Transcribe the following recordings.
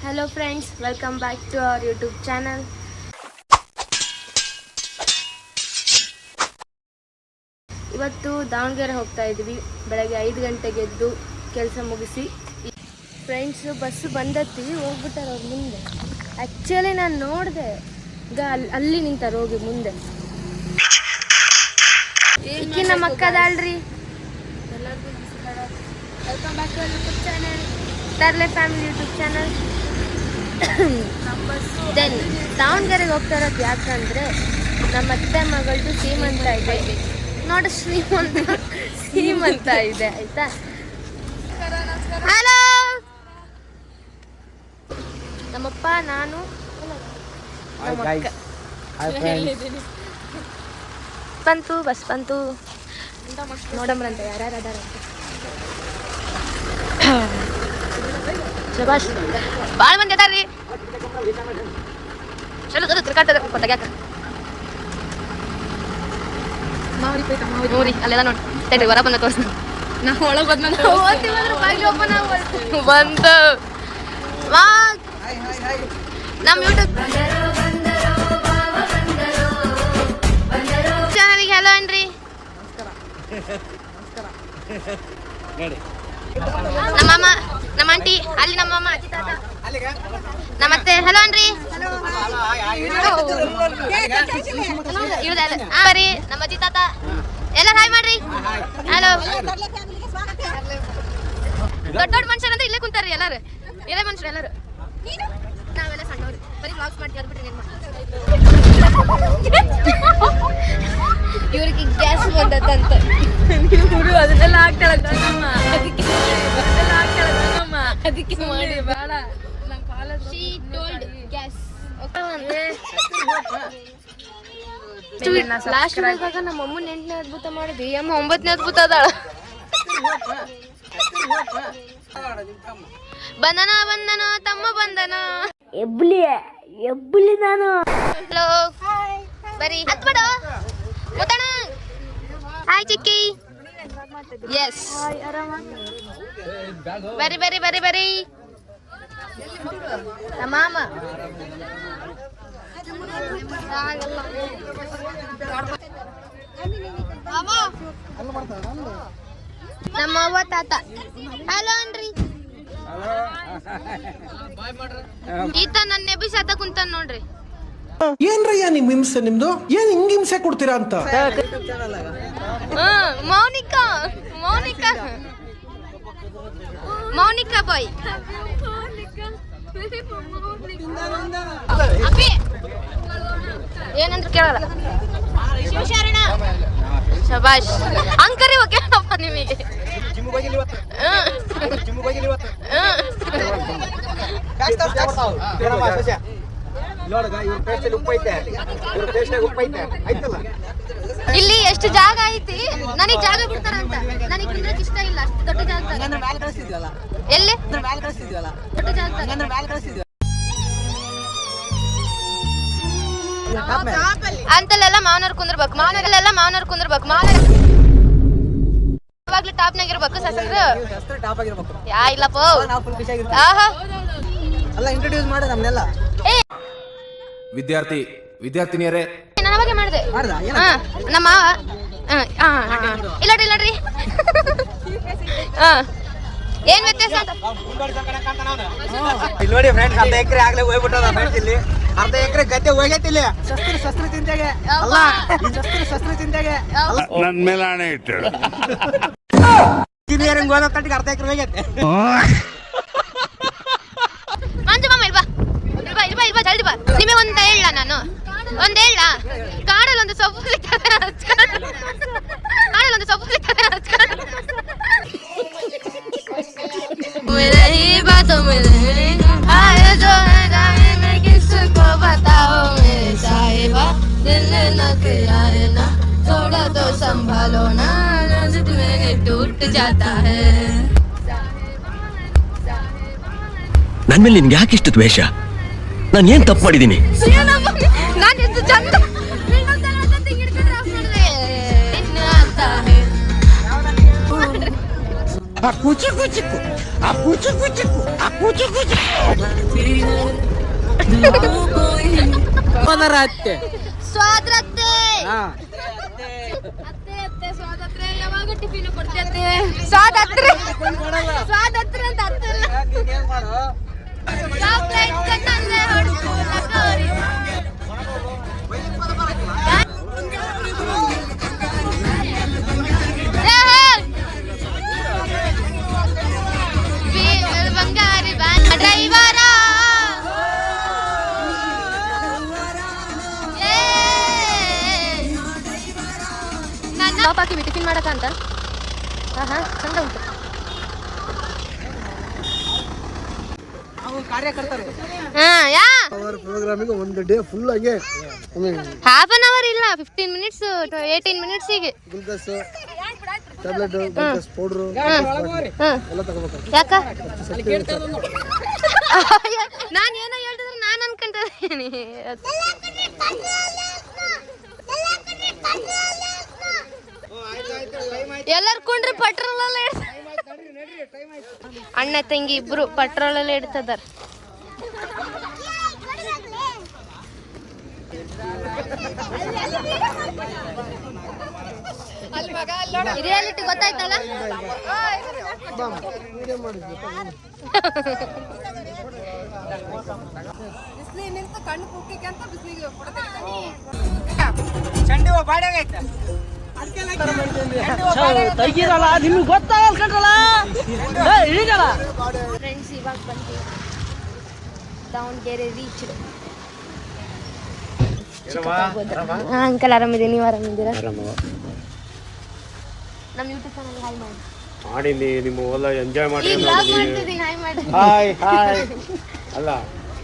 Hello friends, welcome back to our YouTube channel. ಇವತ್ತು ದಾವಣಗೆರೆ ಹೋಗ್ತಾ ಇದ್ವಿ. ಬೆಳಗ್ಗೆ 5 ಗಂಟೆಗೆ ಎದ್ದು ಕೆಲಸ ಮುಗಿಸಿ ಫ್ರೆಂಡ್ಸ್ ಬಸ್ ಬಂದತ್ತಿ ಹೋಗ್ಬಿಟ್ಟಾರ ಅವ್ರ ಮುಂದೆ. ಆ್ಯಕ್ಚುಲಿ ನಾನು ನೋಡಿದೆ ಅಲ್ಲಿ ನಿಂತಾರ ಹೋಗಿ ಮುಂದೆ. ಈಕಿ ನಮ್ಮ ಅಕ್ಕದಾಳ್ರಿ. Welcome back to YouTube channel, Tharle family YouTube channel. Then ದಾವಣಗೆರೆಗೆ ಹೋಗ್ತಾ ಇರೋದು ಯಾಕಂದರೆ ನಮ್ಮ ಅತ್ತೆ ಮಗಳದ್ದು ಸೀಮಂತ ಇದೆ. ನೋಡಿ ಸೀಮಂತ ಇದೆ ಆಯ್ತಾ. ಹಲೋ ನಮ್ಮಪ್ಪ, ನಾನು, ನಮ್ಮ ಅಕ್ಕ ಬಂತು. ಬಸ್ ಬಂತು. ನೋಡಮ್ರಂತ ಯಾರ್ಯಾರು ಅದಾರ ಅಂತ. ಶಬಾಷ್, ಭಾಳ ಮಂದಿ ಅದಾರ್ರಿ. ಚಲೋ ತಿರ್ಕಾಡ್ತದ ತೆಗ್ಯಾಕ. ನೋಡಿ ಅಲ್ಲೆಲ್ಲ ನೋಡಿ ತಡ್ರಿ, ಹೊರ ಬಂದ ತೋರಿಸ್. ನಾವು ಒಳಗೆ ಬಂದು ನಮ್ಮ ಯೂಟ್ಯೂಬ್ ಚಾನಲ್ಗೆ ಹಲೋ ಅನ್ರಿ. ನಮ್ಮ ಮಾಮ, ನಮ್ಮ ಆಂಟಿ, ಅಲ್ಲಿ ನಮ್ಮ ಮಾಮ, ಅಜ್ಜಿ, ತಾತ, ನಮ್ಮ ಅತ್ತೆ ಹಲೋ ಅನ್ರಿ. ಬರೀ ನಮ್ಮ ಅಜ್ಜಿ ತಾತ ಎಲ್ಲ ಹಾಯ್ ಮಾಡ್ರಿ. ಹಲೋ. ದೊಡ್ಡ ದೊಡ್ಡ ಮನುಷ್ಯರು ಅಂದ್ರೆ ಇಲ್ಲೇ ಕುಂತಾರ್ರಿ ಎಲ್ಲಾರು. ಇಲ್ಲೇ ಮನುಷ್ಯರು ಎಲ್ಲಾರು. ನಾವೆಲ್ಲ ಸಣ್ಣವ್ರಿ, ಬರೀ ವ್ಲಾಗ್ಸ್ ಮಾಡ್ತೀವಿ. ಅದ್ಬಿಟ್ಟು ಏನ್ ಮಾಡ್ತೀವಿ. ಇವ್ರಿಗೆ ಗ್ಯಾಸ್ ಬಂದತ್ತಂತ. ನೀವು ಅದನ್ನೆಲ್ಲ ಆಗ್ತಾಳ ನಮ್ಮ, ಅದಕ್ಕೆ ಮಾಡಿ ಬೇಡ. ಲಾಸ್ಟ್ ಇವಾಗ ನಮ್ಮ ಅಮ್ಮನ 8ನೇ ಅದ್ಭುತ ಮಾಡಿದ್ವಿ. ಅಮ್ಮ 9ನೇ ಅದ್ಭುತ ಅದಾಳ. ಬಂದನ ಬಂದನ ತಮ್ಮ ಬಂದನ ಎಬ್ಬಲಿ ನಾನು. ಹಲೋ ಬರೀ ಹತ್ಬೇಡ ಮುತ್ತಣ. ಹಾಯ್ ಚಿಕ್ಕಿ. ಎಸ್ ಬರಿ ಬರಿ ಬರಿ ಬರಿ ನಮ್ಮ ಮಾಮ. ನಮ್ಮ ಅವ್ವ ತಾತ ಹಲೋ ಅನ್ರಿ. ಈತ ನನ್ನ ಎಬ್ಬಿಸಾತ ಕುಂತಾನ ನೋಡ್ರಿ. ಏನ್ರಯ್ಯ ನಿಮ್ ಹಿಂಸೆ? ನಿಮ್ದು ಏನ್ ಹಿಂಗ್ ಹಿಂಸೆ ಕೊಡ್ತೀರಾ ಅಂತ. ಮೌನಿಕಾ ಮೌನಿಕಾ ಮೌನಿಕಾ ಬಾಯ್. ಅಪ್ಪಿ ಏನಂದ್ರೆ ಕೇಳಲ್ಲ. ಶಿವಶರಣ ಶಬಾಷ್. ಅಂಕರಿ ಓಕೆನಪ್ಪ ನಿಮಗೆ. ಇಲ್ಲಿ ಎಷ್ಟು ಜಾಗ ಐತಿ, ನನಗೆ ಜಾಗ ಬಿಡ್ತಾರ ಅಂತ. ನನಗೆ ಕುಂದ್ರಕ್ ಇಷ್ಟ ಇಲ್ಲ. ಅಷ್ಟು ದೊಡ್ಡ ಜಾಗ ಎಲ್ಲಿ ದೊಡ್ಡ ಜಾಗ ಅಂತಲ್ಲೆಲ್ಲ ಮಾವನವ್ರು ಕುಂದ್ರಬೇಕು. ಮಾವನವ್ರು ಕುಂದ್ರಬೇಕು. ಯಾವಾಗ್ಲೂ ಟಾಪ್ನಾಗ ಇರ್ಬೇಕು. ಸಸ್ರು ಯಾ ಇಲ್ಲಪ್ಪ. ವಿದ್ಯಾರ್ಥಿನಿಯರೇ, ನಾನು ಅವಾಗೆ ಮಾಡಿದೆ. ನಮ್ಮ ಮಾವ ಇಲ್ಲಡ್ರಿ ಏನ್ ವ್ಯತ್ಯಾಸ ಅಂತ ನೋಡಿ ಫ್ರೆಂಡ್ಸ್. ಅರ್ಧ ಎಕರೆ ಆಗ್ಲೇ ಹೋಗ್ಬಿಟ್ಟದ ಫ್ರೆಂಡ್ಸ್. ಇಲ್ಲಿ ಅರ್ಧ ಎಕರೆ ಗದ್ದೆ ಹೋಗೈತಿಲ್ಲಿ. ಶಸ್ತ್ರ ಚಿಂತೆಗೆ ಅಲ್ಲ, ಶಸ್ತ್ರ ಚಿಂತೆಗೆ ನನ್ನ ಮೇಲೆ ಆಣೆ ಇಟ್ಟು ಇಂಜಿನಿಯರಿಂಗ್ ಓದೋ ತಟ್ಟಿಗೆ ಅರ್ಧ ಎಕರೆ ಹೋಗೈತೆ. ಮಂಜು ಮಾಮ ಇಲ್ವಾ ಜಲ್ದಿ ಬಾ. ನಿಮಗೆ ಒಂದ್ ಹೇಳ, ನಾನು ಒಂದ್ ಹೇಳ. ಕಾಡಲ್ಲಿ ಒಂದು ಸೊಪ್ಪು ಸಿಗ್ತದೆ, थोड़ा तो संभालो ना, टूट जाता है. ನನ್ನ ಮೇಲೆ ನಿನ್ಗೆ ಯಾಕೆ ಇಷ್ಟು ದ್ವೇಷ? ನಾನು ಏನ್ ತಪ್ಪು ಮಾಡಿದ್ದೀನಿ? ನಾನು ಎಷ್ಟು ಚಂದ A cuchi cuchi, a cuchi cuchi, a cuchi cuchi. ಸೋದರ ಅತ್ತೆ. ಸ್ವಾತಂತ್ರ್ಯ ಹಾ. ಅತ್ತೆ ಅತ್ತೆ ಸ್ವಾತಂತ್ರ್ಯ ಯಾವಾಗ ಟಿಫಿನ್ ಕೊಡ್ತೈತೆ ಸ್ವಾತಂತ್ರ್ಯ ಸ್ವಾತಂತ್ರ್ಯ ಅಂತ ಅತ್ತಲ್ಲ ಏನ್ ಮಾಡು ಚಾಕ್ಲೇಟ್ ಕಟ್ಟಂದ್ರೆ ಹೊಡ್ತು ಲಗೋರಿ ಬಂಗಾರಿ ಬ್ಯಾನ್ ಡ್ರೈವರ ಪಾಪಾಕಿ ಟಿಫಿನ್ ಮಾಡಕ್ಕಂತ ಚಂದ ಉಂಟು ಅವು ಕಾರ್ಯಕರ್ತರು ಯಾ ಪ್ರೋಗ್ರಾಮಿಗೆ ಒಂದು ಡೇ ಫುಲ್ ಆಗಿ ಹಾಫ್ ಅನ್ ಅವರ್ ಇಲ್ಲ 15 ಮಿನಿಟ್ಸ್ 18 ಮಿನಿಟ್ಸಿಗೆ ಗುಲ್ಕಸ್ ಟ್ಯಾಬ್ಲೆಟ್ ಗುಲ್ಕಸ್ ಪೌಡ್ರು ಎಲ್ಲ ತಗೋಬೇಕು. ಯಾಕ ನಾನು ಏನೋ ಹೇಳ್ತಿದ್ರೆ ನಾನು ಅನ್ಕೊಂತೀನಿ ಎಲ್ಲರೂ ಕೊಂಡ್ರೆ ಪೆಟ್ರೋಲ್ ಎಲ್ಲ ಅಣ್ಣ ತಂಗಿ ಇಬ್ರು ಪೆಟ್ರೋಲ್ ಎಲ್ಲ ಇಡ್ತದಾರ. ರಿಯಾಲಿಟಿ ಗೊತ್ತಾಯ್ತಲ್ಲ. ಚಂಡಿ ಹೂವ ಬಾಡ್ಯಾಗೈತೆ. ತೆಗೀರಲ್ಲ ನಿಮ್ಗೆ ಗೊತ್ತಾಗಲ್ಲ ಕಂಡ್ರಲ್ಲ ಇಳಿಗಲ್ಲ. ಫ್ರೆಂಡ್ಸ್ ಇವಾಗ ಬಂದು ದಾವಣಗೆರೆ ರೀಚ್. ಅಂಕಲ್ ಆರಾಮಿದೆ, ನೀವು ಆರಾಮಿದ್ದೀರಾ? ನಮ್ಮ ಯೂಟ್ಯೂಬ್ ಚಾನಲ್ ಹಾಯ್ ಮಾಡಿ. ಮಾಡಿನಿ ನಿಮ್ಮ ಹೊಲ ಎಂಜಾಯ್ ಮಾಡಿ. ಈ ಬ್ಲಾಗ್ ಮಾಡ್ತಿದ್ದೀನಿ, ಹಾಯ್ ಮಾಡಿ. ಹಾಯ್ ಹಾಯ್ ಅಲ್ಲ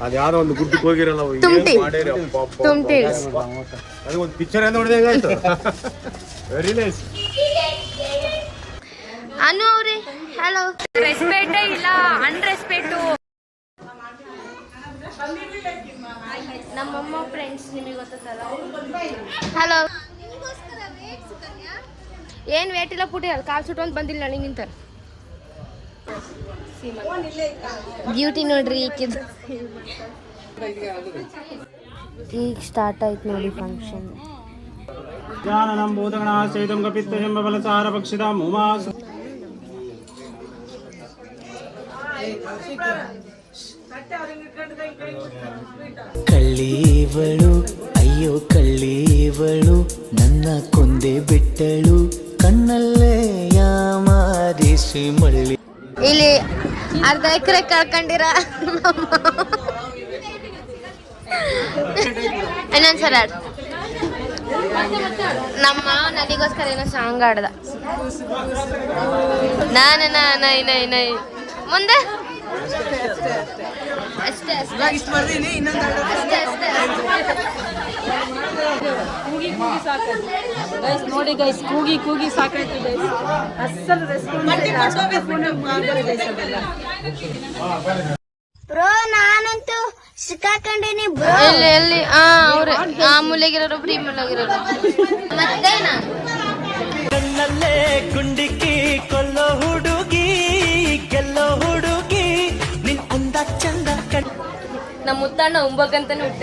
ಅದು ಯಾವ್ದೋ ಒಂದು ಗುಡ್ಡಕ್ಕೆ ಹೋಗಿರಲ್ಲ ಅವು ತುಮ್ಟಿ. ಏನ್ ಮಾಡಿರಿ ಅಪ್ಪ ಅಪ್ಪ. ತುಮ್ಟಿ. ಅದು ಒಂದು ಪಿಕ್ಚರ್ ಎಲ್ಲ ನೋಡಿದೆ ಹೆಂಗಾಯ್ತು. Very nice. ಅನು ಅವ್ರೆ ಹಲೋ. ರೆಸ್ಪೆಕ್ಟೇ ಇಲ್ಲ, ಅನ್ರೆಸ್ಪೆಕ್ಟು. ನಮ್ಮಮ್ಮ ಫ್ರೆಂಡ್ಸ್ ನಿಮಗೆ ಗೊತ್ತಲ್ಲ. ಹಲೋ. ಏನು ವೇಟ್ ಇಲ್ಲ ಪುಟಿ, ಅಲ್ಲಿ ಕಾಲು ಸುಟ್ಟು ಅಂತ ಬಂದಿಲ್ಲ ನನಗಿಂತ. ಬ್ಯೂಟಿ ನೋಡ್ರಿ ಈಕಿದು. ಈಗ ಸ್ಟಾರ್ಟ್ ಆಯ್ತು ನೋಡಿ ಫಂಕ್ಷನ್. ಜ್ಞಾನನಂ ಭೂತಗಣಾಶ್ಚೈತಂ ಕಪಿತ್ತಯಂ ಬಲಸಾರ ಭಕ್ಷಿತ ಮುಮಾಸ್. ಕಳ್ಳೀವಳು ಅಯ್ಯೋ ಕಳ್ಳೀವಳು ನನ್ನ ಕೊಂದೆ ಬಿಟ್ಟಳು ಕಣ್ಣಲ್ಲೇ ಯಾಮಾರಿಸಿ ಮಳ್ಳಿ. ಇಲ್ಲಿ ಅರ್ಧ ಎಕರೆ ಕಳ್ಕೊಂಡಿರ ಇನ್ನೊಂದ್ಸಲ ನಮ್ಮ ನನಗೋಸ್ಕರ ಏನೋ ಸಾಂಗ್ ಆಡ್ದ. ನಾನು ನೈ ನೈ ನೈ ಮುಂದೆ ಅಷ್ಟೇ ಅಷ್ಟೇ ಅಷ್ಟೇ ಅಷ್ಟೇ. ನೋಡಿ ಗೈಸ್, ಕೂಗಿ ಕೂಗಿ ಸಾಕಾಯ್ತು ಗೈಸ್. ಅಸಲು ಬ್ರೋ ನಾನಂತೂ ಸಿಕ್ಕಾಕೊಂಡಿನಿ ಬ್ರೋ. ಎಲ್ಲಿ ಎಲ್ಲಿ ಅವ್ರೆ ಆ ಮೂಲೆಗಿರೋರು ಈ ಮೂಲೆಗಿರೋರು ಮತ್ತೇನ ಕಣ್ಣಲ್ಲೇ ಗುಂಡಿಕ್ಕಿ ಕೊಲ್ಲೋ ಹುಡುಗಿ ಗೆಲ್ಲೋ ಹುಡುಗಿ ನಿನ್ ಅಂದ ಚಂದ ಕಣ್. ನಮ್ಮ ಮುತ್ತಣ್ಣ ಉಂಬಕಂತಾನೆ ಹುಟ್ಟ.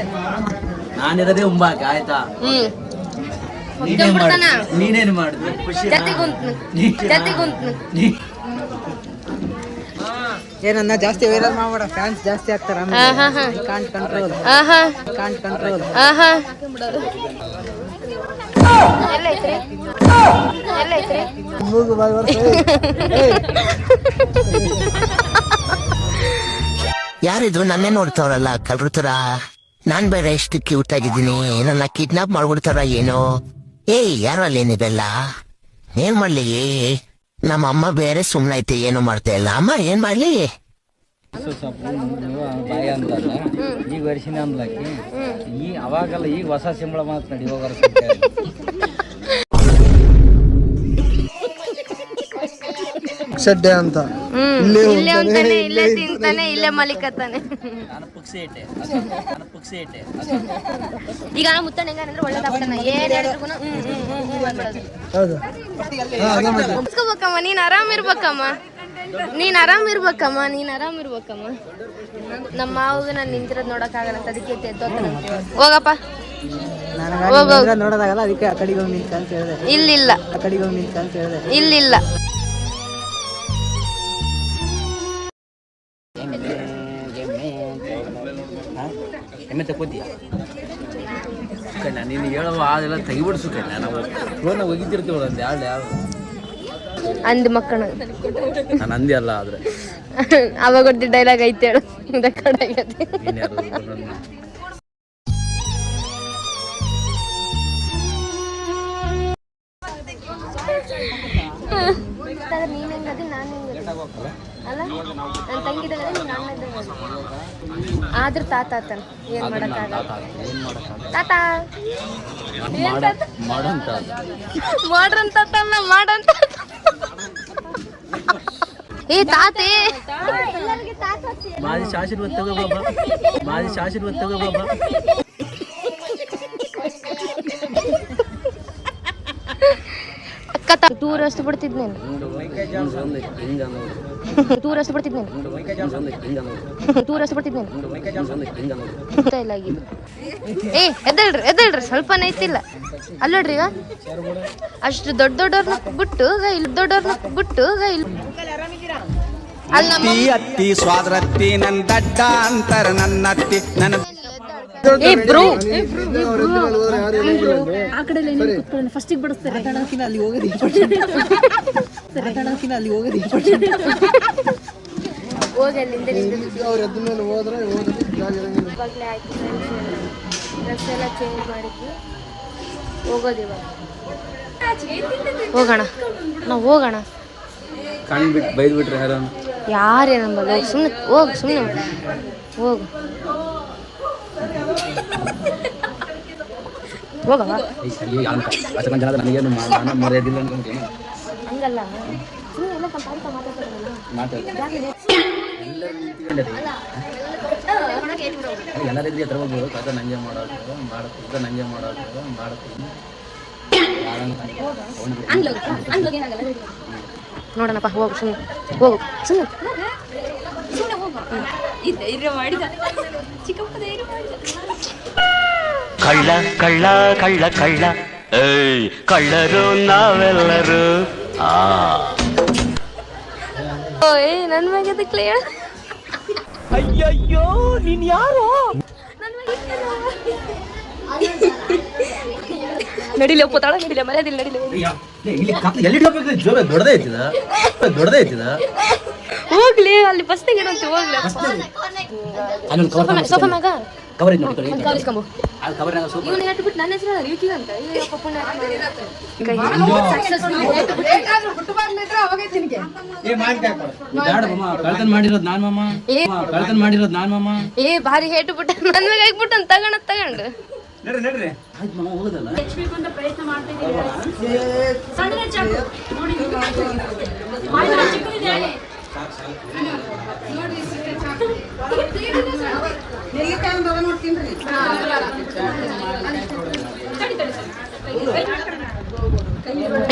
ನಾನಿರದೇ ಉಂಬಾಕ ಆಯ್ತಾ. ನೀನೇನು ಮಾಡುದು ಏನನ್ನ ಜಾಸ್ತಿ ವೈರಲ್ ಮಾಡ್ಬೇಡ, ಫ್ಯಾನ್ಸ್ ಜಾಸ್ತಿ ಆಗ್ತಾರ. Can't control can't control. ಎಲ್ಲೈತ್ರಿ ಎಲ್ಲೈತ್ರಿ ಯಾರಿದ್ರು ನನ್ನೇ ನೋಡ್ತಾವ್ರಲ್ಲ ಕಳ್ರುತರ. ನಾನ್ ಬೇರೆ ಎಷ್ಟು ಕ್ಯೂಟ್ ಆಗಿದ್ದೀನಿ, ನನ್ನ ಕಿಡ್ನಾಪ್ ಮಾಡ್ಬಿಡ್ತಾರ ಏನೋ. ಏಯ್ ಯಾರು ಅಲ್ಲೇನಿದೆಲ್ಲ ಏನ್ ಮಾಡ್ಲಿ? ನಮ್ಮ ಅಮ್ಮ ಬೇರೆ ಸುಮ್ನೈತೆ, ಏನು ಮಾಡ್ತಾ ಇಲ್ಲ. ಅಮ್ಮ ಏನ್ ಮಾಡ್ಲಿ? ಬಾಯ ಅಂತಲ್ಲ ಈಗ ವರ್ಷಿನ ಅಂದ್ಲಕ್ಕಿ ಈ ಅವಾಗಲ್ಲ, ಈಗ ಹೊಸ ಸಿಂಬಳ ಮಾತು ನಡಿ ಹೋಗಾರ. ಶೆಡ್ಡೆ ಅಂತ ಇಲ್ಲೇ ಅಂತಾನೆ, ಇಲ್ಲೇ ತಿಂತಾನೆ, ಇಲ್ಲೇ ಮಲಿಕತ್ತಾನೆ. ಈಗ ಮುತ್ತಣ್ಣ ಹೆಂಗಂದ್ರೆ ಒಳ್ಳೇದಾಗ್ತಾನೆ, ಏನ್ ಹೇಳಿದ್ರು ಹೌದು. ಮುಗಿಸ್ಕೋಬೇಕಮ್ಮ. ನೀನ್ ಆರಾಮಿರ್ಬೇಕಮ್ಮ, ನೀನ್ ಆರಾಮಿರ್ಬೇಕಮ್ಮ, ನೀನ್ ಆರಾಮಿರ್ಬೇಕಮ್ಮ. ನಮ್ಮ ಮಾವಿಗೆ ನಾನು ನಿಂತಿರೋದು ನೋಡಕ್ಕಾಗಲ್ಲ ಅಂತ ಅದಕ್ಕೆ ಹೋಗಪ್ಪ. ನನಗೆ ನೋಡೋದಾಗಲ್ಲ, ಅದಕ್ಕೆ ಆ ಕಡೆಗೆ ಹೋಗಿ ನಿಂತ ಅಂತ ಹೇಳಿದೆ. ಇಲ್ಲಿಲ್ಲ, ಆ ಕಡೆಗೆ ಹೋಗಿ ನಿಂತ ಅಂತ ಹೇಳಿದೆ. ಇಲ್ಲಿಲ್ಲ. ಎಮ್ಮೆ ತಕೋತೀಯ ಕಣ್ಣ, ನೀನು ಹೇಳುವ ಅದೆಲ್ಲ ತೆಗಿಬಿಡ್ಸು ಕಣ್ಣ. ನಾವು ಫೋನಾಗ ಒಗಿತಿರ್ತೀವಲ್ಲ ಒಂದು ಯಾವ ಅಂದ್ ಮಕ್ಕಳ ನಾನು ಅಂದಿ ಅಲ್ಲ, ಆದ್ರೆ ಅವಾಗ ಗೊತ್ತಿ ಡೈಲಾಗ್ ಐತೆ ಹೇಳು. ಕಡೆ ಆಗೈತೆ. ನೀನು ಯಾರು ನೀನ್ ಹೆಂಗದಿ, ನಾನು ಹೆಂಗದಿ ಅಲ್ಲ? ನನ್ನ ತಂಗಿದಾಗ ಆದ್ರೂ ತಾತ ಆತನ ಏನ್ ಮಾಡಕ್ಕಾಗಲ್ಲ. ತಾತ ಮಾಡಂತ ಮಾಡ್ರಂತ ಮಾಡಂತ. ಏ ತಾತೆ ಮಾದಿ ಆಶೀರ್ವಾದ ತಗೋ ಬಾಬಾ, ಮಾದಿ ಆಶೀರ್ವಾದ ತಗೋ ಬಾಬಾ. ಅಕ್ಕ ಟೂರಷ್ಟು ಬಿಡ್ತಿದ್ನೇನು, ಟೂರಷ್ಟು ಬಿಡ್ತಿದ್ನೇನು, ಟೂರಷ್ಟು ಬಿಡ್ತಿದ್ನೇನು ಇಲ್ಲ ಆಗಿದ್ದು. ಎದ್ದೇಳ್ರಿ ಸ್ವಲ್ಪನೇ ಐತಿಲ್ಲ. ಅಲ್ಲೋಡ್ರಿ ಈಗ ಅಷ್ಟು ದೊಡ್ಡವ್ರನ್ನ ಬಿಟ್ಟು ಇಲ್ಲಿ ದೊಡ್ಡವ್ರನ್ನ ಬಿಟ್ಟು ಇಲ್ಲಿ ಅಲ್ಲಿ ಅತ್ತಿ ಸ್ವಾದ್ರತ್ತಿ ನನ್ನ ದಡ್ಡ ಅಂತರ ನನ್ನ ಅತ್ತಿ ನನ್ನ ಆ ಕಡೆ ಫಸ್ಟಿಗೆ ಬಡಿಸ್ತಾರೆ. ಅಲ್ಲಿ ಹೋಗೋದು ಅಲ್ಲಿ ಹೋಗೋದು ಹೋಗಿ ಅಲ್ಲಿಂದ ಡ್ರೆಸ್ ಎಲ್ಲ ಚೇಂಜ್ ಮಾಡಿದ್ವಿ, ಹೋಗೋದು ಇವಾಗ. ಹೋಗೋಣ, ನಾವು ಹೋಗೋಣ. ಕಣ್ಬಿಟ್ಟು ಬೈದ್ಬಿಟ್ರೆ ಯಾರು ಯಾರೇನಂಬಲ್ಲ, ಹೋಗಿ ಸುಮ್ಮನೆ ಹೋಗು, ಸುಮ್ಮನೆ ಹೋಗು, ಹೋಗವ. ನನಗೇನು ಮರ್ಯಾದಿಲ್ಲ ಅನ್ಕೊಂತೀನಿ. ಹಂಗಲ್ಲ, ಸುಮ್ಮನೆ ಎಲ್ಲ ಕಂಪಾರ್ತ ಎಲ್ಲರಿದ್ರೆ ಹತ್ರ ಹೋಗ್ಬೋದು. ಕಸ ನಂಗೆ ಮಾಡೋದು ಮಾಡುತ್ತೆ, ನಂಗೆ ಮಾಡೋದು ಮಾಡುತ್ತೀನಿ. ನೋಡೋಣಪ್ಪ, ಹೋಗು ಸುಮ್ಮನೆ, ಹೋಗು ಸುಮ್ಮನೆ. ಕಳ್ಳ ಕಳ್ಳ ಕಳ್ಳ ಕಳ್ಳ ಏಯ್ ಕಳ್ಳರು ನಾವೆಲ್ಲರೂ. ಓಯ್ ನನ್ನ ಮ್ಯಾಗೆ ಅದಕ್ಕೆ ಹೇಳ. ಅಯ್ಯಯ್ಯೋ ನೀನ್ ಯಾರು? ನಡಿಲೆ ಒಪ್ಪತಾಳ, ನಡಿಲೆ ಮರ್ಯಾದಿಲ್ಲ, ನಡಿಲೆ. ದೊಡ್ಡದೇ ಐತಿದ, ದೊಡ್ಡದೇ ಐತಿದ. ಹೋಗ್ಲಿ ಅಲ್ಲಿ ಬಸ್ನಾಗ ಏನಂತ ಹೋಗ್ಲಿ. ಸೋಫಾ ಮ್ಯಾಗ ಕವರ್ ಕಲಿಸ್ಕೊಂಬು. ಇವನು ಹೇಳ್ಬಿಟ್ಟು ನನ್ನ ಹೆಸರು ಯೂಕಿ ಅಂತ ಕಳ್ತನ ಮಾಡಿರೋದು ನಾನ್ ಮಾಮ, ಕಳ್ತನ ಮಾಡಿರೋದು ನಾನ್ ಮಾಮ. ಏ ಭಾರಿ ಹೇಳ್ಬಿಟ್ಟ ನನ್ನ ಮ್ಯಾಗ ಆಗ್ಬಿಟ್ಟು ತಗೊಂಡು ನಡ್ರಿ ಆಯ್ತು ಮಾಮ, ಹೋಗೋದಲ್ಲ. ಪ್ರಯತ್ನ ಮಾಡ್ತಿದ್ದೀವಿ. ಸಣ್ಣ ಚಾಕು ನೋಡಿ, ಚಿಕ್ಕದಿದೆ.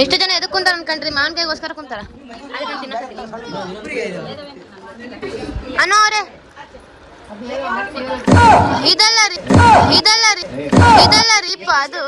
ಎಷ್ಟು ಜನ ಎದಕ್ ಕುಂತಾರ ಅನ್ಕಂಡ್ರಿ? ಮಾವಿನಕಾಯಿಗೋಸ್ಕರ ಕುಂತಾರ. ಅನ್ನೋ ಅವ್ರೆ ಇದಲ್ಲ ರೀ, ಇದಲ್ಲ ರೀ, ಇದಲ್ಲ ರೀಪ ಅದು.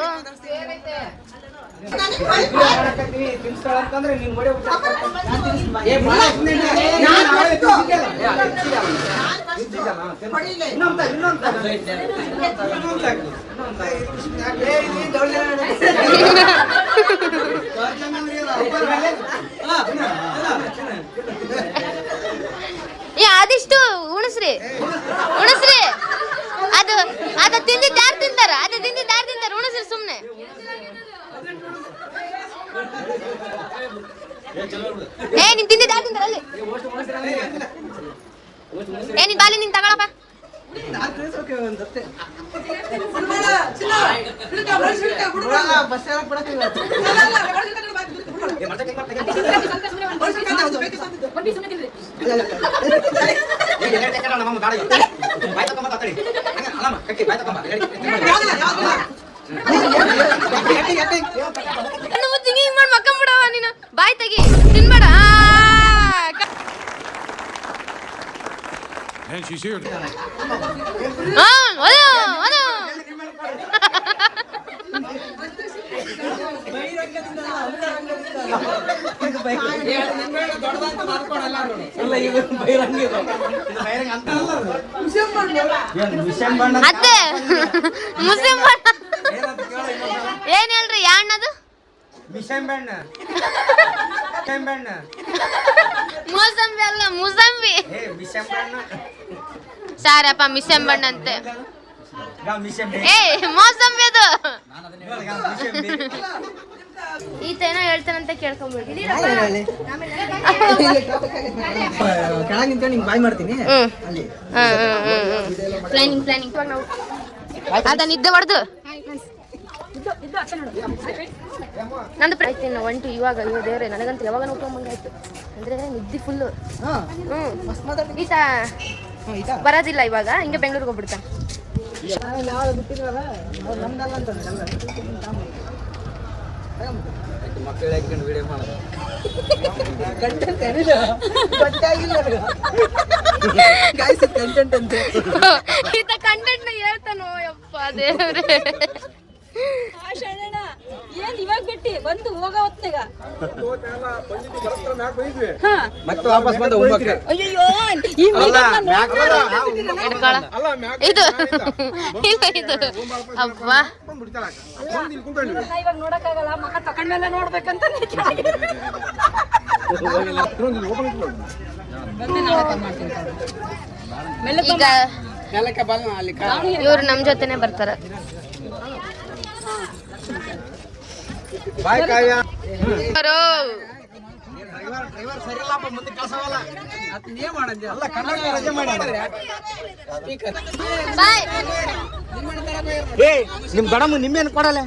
ಅದಿಷ್ಟು ಉಣಸ್ರಿ, ಉಣಸ್ರಿ. ಅದು ಅದು ತಿಂದಿದ್ದು ಯಾರು ತಿಂತಾರ? ಅದು ತಿಂದಿದ್ದು ಯಾರು ತಿಂತಾರ? ಉಣಸ್ರಿ ಸುಮ್ನೆ. ಏ ನೀನ್ ತಿಂದಿದ್ದು ಯಾರು ತಿಂತಾರ? ಅಲ್ಲಿ ಏ ನೀನ್ ಬಾಲಿ ನೀನ್ ತಗೊಳಪ್ಪ. ಮಕ್ಕಂಬಿಡವ ನೀನು, ಬಾಯ್ ತೆಗಿ, ತಿನ್ಬೇಡ. ಅತ್ತೆ ಮುಸ್ಲಿಂ ಬಣ್ಣ ಏನ್ ಹೇಳ್ರಿ ಯಾಣ್ಣದು ಮೂಸಂಬಿ ಅಲ್ಲ ಮುಸಂಬಿ ಸಾರಪ್ಪ ಮಿಸೆಂಬಣ್ಣ ಅಂತೆ ಏ ಮೋಸಂಬಿ ಅದು ಈತ ಏನೋ ಹೇಳ್ತಾನಂತ ಕೇಳ್ಕೊಂಡ್ಬಿಡಿ ಕೆಳಗೆ ನಿಂತ್ಕೊಂಡು ನಿಂಗೆ ಬಾಯ್ ಮಾಡ್ತೀನಿ ಅಲ್ಲಿ ಪ್ಲಾನಿಂಗ್ ನಾವು ಅದ ನಿದ್ದೆ ಹೊಡೆದು ನಂದು ಪ್ರಯತ್ನ ಒಂಟು ಇವಾಗ ಅಯ್ಯೋ ದೇವ್ರೆ ನನಗಂತ ಯಾವಾಗ ನೋಡ್ಕೊಂಬಂಗಾಯ್ತು ಅಂದ್ರೆ ನಿದ್ದೆ ಫುಲ್ಲು ಈತ ಬರೋದಿಲ್ಲ ಇವಾಗ ಹಿಂಗೆ ಬೆಂಗಳೂರಿಗೆ ಹೋಗ್ಬಿಡ್ತಾನೆ ಮಕ್ಕಳು ಹಾಕೊಂಡು ವಿಡಿಯೋ ಮಾಡೋದು ಕಂಟೆಂಟ್ ಅಂತೆ ಈತ ಕಂಟೆಂಟ್ ಹೇಳ್ತಾನೋ ಯಪ್ಪ ದೇವ್ರೆ ಏನ್ ಇವಾಗ ಬಿಟ್ಟಿ ಬಂದು ಹೋಗೋ ಹೊತ್ನಾಗ ಮತ್ತೆ ವಾಪಸ್ ಬಂದು ಹೋಗ್ಬೇಕು ಅಯ್ಯೋ ಈ ಹಿಡ್ಕೊಳ ಇದು ಇದು ಅಬ್ಬ ಇವಾಗ ನೋಡಕ್ಕಾಗಲ್ಲ ಮಕ್ಕ ತಕೊಂಡ್ಮೇಲೆ ನೋಡ್ಬೇಕಂತ ಈಗ ಇವ್ರು ನಮ್ ಜೊತೆನೆ ಬರ್ತಾರ ಬಾಯ್ ಕಾಯ ಬರೋ ಸರಿ ಇಲ್ಲಪ್ಪ ಮುಂದೆ ಕೆಲಸವಲ್ಲ ಅದೇ ಮಾಡಂದೆ ಅಲ್ಲ ಕನ್ನಡ ರಜೆ ಮಾಡಿ ಬಾಯ್ ಏ ನಿಮ್ ಗಡಮ ನಿಮ್ಮೇನು ಕೊಡಲ್ಲ